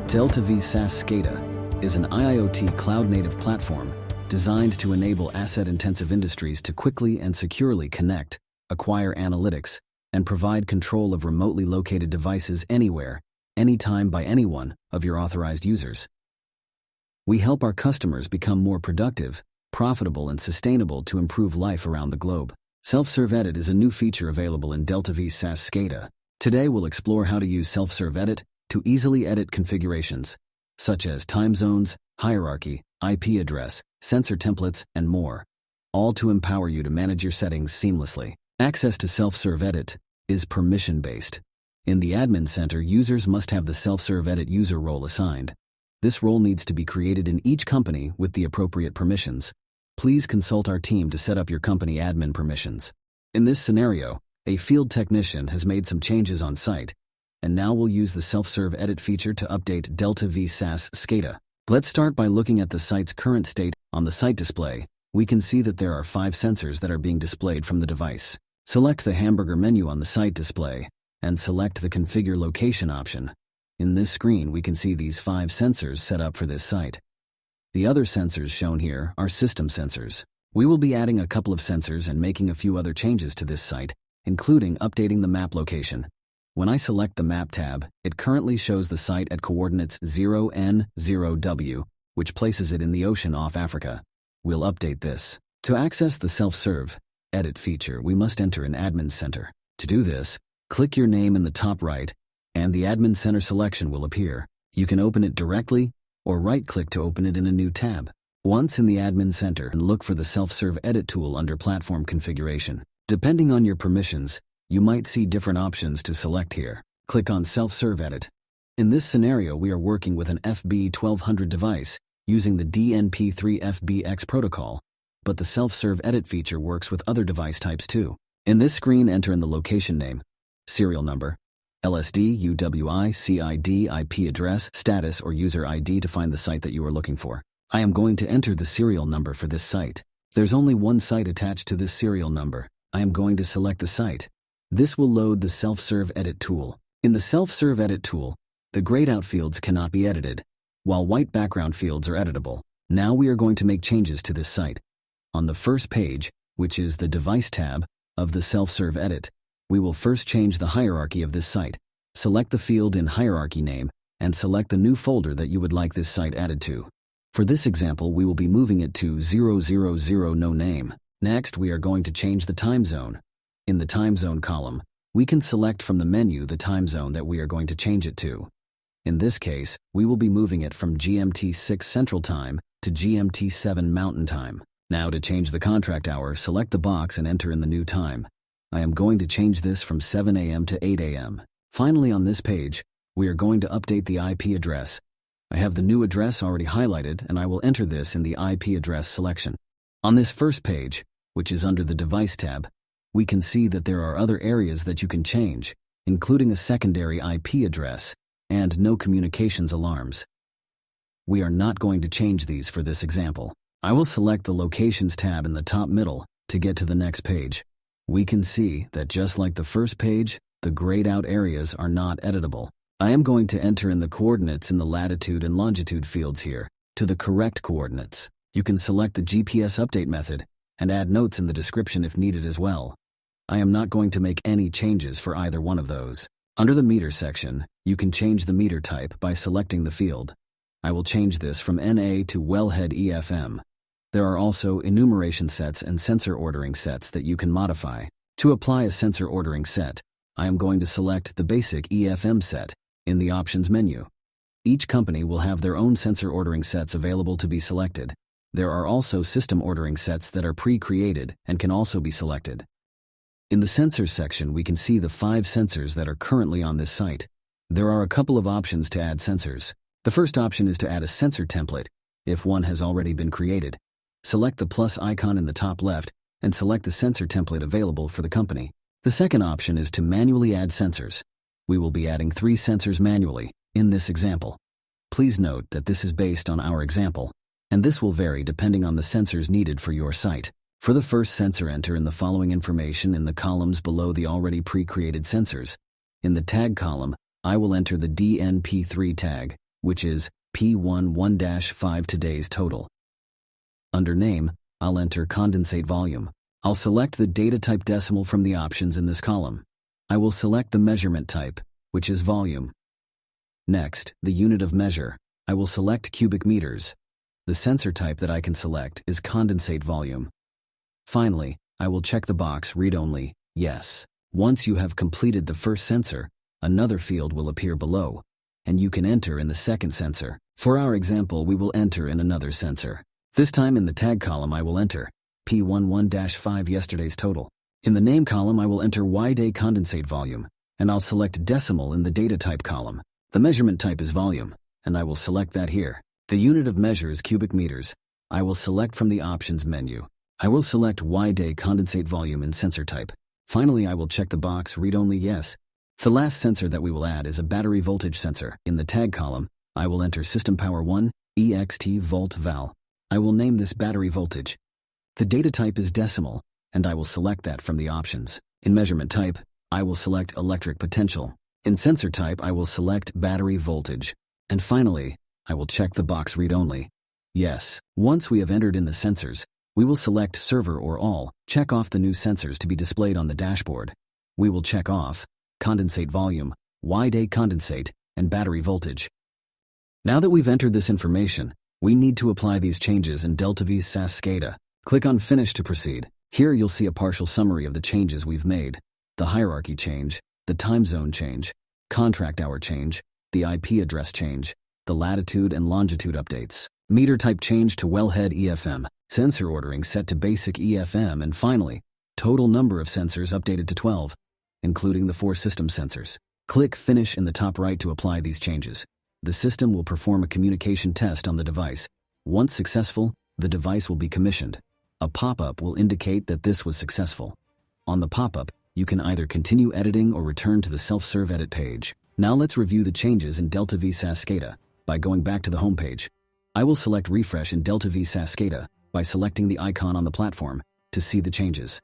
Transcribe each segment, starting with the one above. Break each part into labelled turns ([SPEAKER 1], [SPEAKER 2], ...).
[SPEAKER 1] DeltaV SaaS SCADA is an IoT cloud-native platform designed to enable asset-intensive industries to quickly and securely connect, acquire analytics, and provide control of remotely located devices anywhere, anytime by any one of your authorized users. We help our customers become more productive, profitable, and sustainable to improve life around the globe. Self-serve edit is a new feature available in DeltaV SaaS SCADA. Today we'll explore how to use self-serve edit to easily edit configurations, such as time zones, hierarchy, IP address, sensor templates, and more, all to empower you to manage your settings seamlessly. Access to self-serve edit is permission-based. In the admin center, users must have the self-serve edit user role assigned. This role needs to be created in each company with the appropriate permissions. Please consult our team to set up your company admin permissions. In this scenario, a field technician has made some changes on site, and now we'll use the self-serve edit feature to update DeltaV SaaS SCADA. Let's start by looking at the site's current state. On the site display, we can see that there are 5 sensors that are being displayed from the device. Select the hamburger menu on the site display, and select the Configure Location option. In this screen, we can see these 5 sensors set up for this site. The other sensors shown here are system sensors. We will be adding a couple of sensors and making a few other changes to this site, including updating the map location. When I select the Map tab, it currently shows the site at coordinates 0N0W, which places it in the ocean off Africa. We'll update this. To access the self-serve edit feature, we must enter an admin center. To do this, click your name in the top right, and the admin center selection will appear. You can open it directly, or right-click to open it in a new tab. Once in the admin center, look for the self-serve edit tool under platform configuration. Depending on your permissions, you might see different options to select here. Click on Self-Serve Edit. In this scenario, we are working with an FB1200 device using the DNP3FBX protocol, but the Self-Serve Edit feature works with other device types too. In this screen, enter in the location name, serial number, LSD, UWI, CID, IP address, status, or user ID to find the site that you are looking for. I am going to enter the serial number for this site. There's only one site attached to this serial number. I am going to select the site. This will load the Self-Serve Edit tool. In the Self-Serve Edit tool, the grayed out fields cannot be edited, while white background fields are editable. Now we are going to make changes to this site. On the first page, which is the Device tab of the Self-Serve Edit, we will first change the hierarchy of this site. Select the field in Hierarchy Name, and select the new folder that you would like this site added to. For this example, we will be moving it to 000 no name. Next, we are going to change the time zone. In the time zone column, we can select from the menu the time zone that we are going to change it to. In this case, we will be moving it from GMT 6 Central Time to GMT 7 Mountain Time. Now to change the contract hour, select the box and enter in the new time. I am going to change this from 7 a.m. to 8 a.m. Finally, on this page, we are going to update the IP address. I have the new address already highlighted, and I will enter this in the IP address selection. On this first page, which is under the Device tab, we can see that there are other areas that you can change, including a secondary IP address and no communications alarms. We are not going to change these for this example. I will select the Locations tab in the top middle to get to the next page. We can see that just like the first page, the grayed out areas are not editable. I am going to enter in the coordinates in the latitude and longitude fields here to the correct coordinates. You can select the GPS update method and add notes in the description if needed as well. I am not going to make any changes for either one of those. Under the meter section, you can change the meter type by selecting the field. I will change this from NA to Wellhead EFM. There are also enumeration sets and sensor ordering sets that you can modify. To apply a sensor ordering set, I am going to select the basic EFM set in the options menu. Each company will have their own sensor ordering sets available to be selected. There are also system ordering sets that are pre-created and can also be selected. In the Sensors section, we can see the 5 sensors that are currently on this site. There are a couple of options to add sensors. The first option is to add a sensor template, if one has already been created. Select the plus icon in the top left and select the sensor template available for the company. The second option is to manually add sensors. We will be adding 3 sensors manually in this example. Please note that this is based on our example, and this will vary depending on the sensors needed for your site. For the first sensor, enter in the following information in the columns below the already pre-created sensors. In the tag column, I will enter the DNP3 tag. which is P11-5 today's total. Under name, I'll enter condensate volume. I'll select the data type decimal from the options in this column. I will select the measurement type, which is volume. Next, the unit of measure. I will select cubic meters. The sensor type that I can select is condensate volume. Finally, I will check the box Read Only, Yes. Once you have completed the first sensor, another field will appear below, and you can enter in the second sensor. For our example, we will enter in another sensor. This time in the tag column I will enter P11-5 yesterday's total. In the name column I will enter Y-day condensate volume, and I'll select decimal in the data type column. The measurement type is volume, and I will select that here. The unit of measure is cubic meters. I will select from the options menu. I will select Y-day condensate volume in sensor type. Finally, I will check the box Read Only Yes. The last sensor that we will add is a battery voltage sensor. In the tag column, I will enter System Power 1, EXT Volt Val. I will name this battery voltage. The data type is decimal, and I will select that from the options. In measurement type, I will select electric potential. In sensor type, I will select battery voltage. And finally, I will check the box Read Only Yes. Once we have entered in the sensors, we will select Server or All, check off the new sensors to be displayed on the dashboard. We will check off condensate volume, Y-day condensate, and battery voltage. Now that we've entered this information, we need to apply these changes in DeltaV SaaS SCADA. Click on Finish to proceed. Here you'll see a partial summary of the changes we've made: the hierarchy change, the time zone change, contract hour change, the IP address change, the latitude and longitude updates, meter type change to wellhead EFM, sensor ordering set to basic EFM, and finally, total number of sensors updated to 12, including the 4 system sensors. Click Finish in the top right to apply these changes. The system will perform a communication test on the device. Once successful, the device will be commissioned. A pop-up will indicate that this was successful. On the pop-up, you can either continue editing or return to the self-serve edit page. Now let's review the changes in DeltaV SaaS SCADA by going back to the home page. I will select Refresh in DeltaV SaaS SCADA by selecting the icon on the platform to see the changes.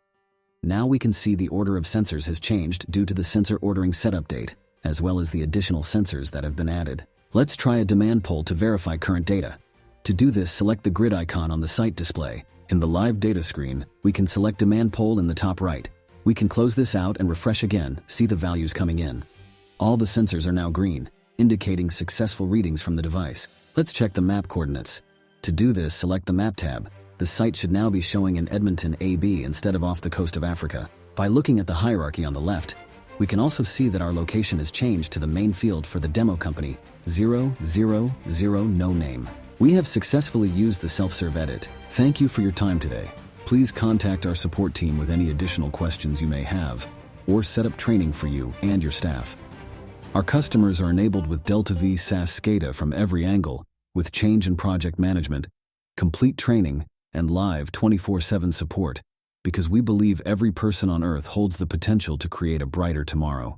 [SPEAKER 1] Now we can see the order of sensors has changed due to the sensor ordering set update, as well as the additional sensors that have been added. Let's try a demand poll to verify current data. To do this, select the grid icon on the site display. In the live data screen, we can select demand poll in the top right. We can close this out and refresh again, see the values coming in. All the sensors are now green, indicating successful readings from the device. Let's check the map coordinates. To do this, select the map tab. The site should now be showing in Edmonton, AB instead of off the coast of Africa. By looking at the hierarchy on the left, we can also see that our location is changed to the main field for the demo company, 000 no name. We have successfully used the self-serve edit. Thank you for your time today. Please contact our support team with any additional questions you may have, or set up training for you and your staff. Our customers are enabled with DeltaV SaaS SCADA from every angle, with change and project management, complete training, and live 24/7 support, because we believe every person on Earth holds the potential to create a brighter tomorrow.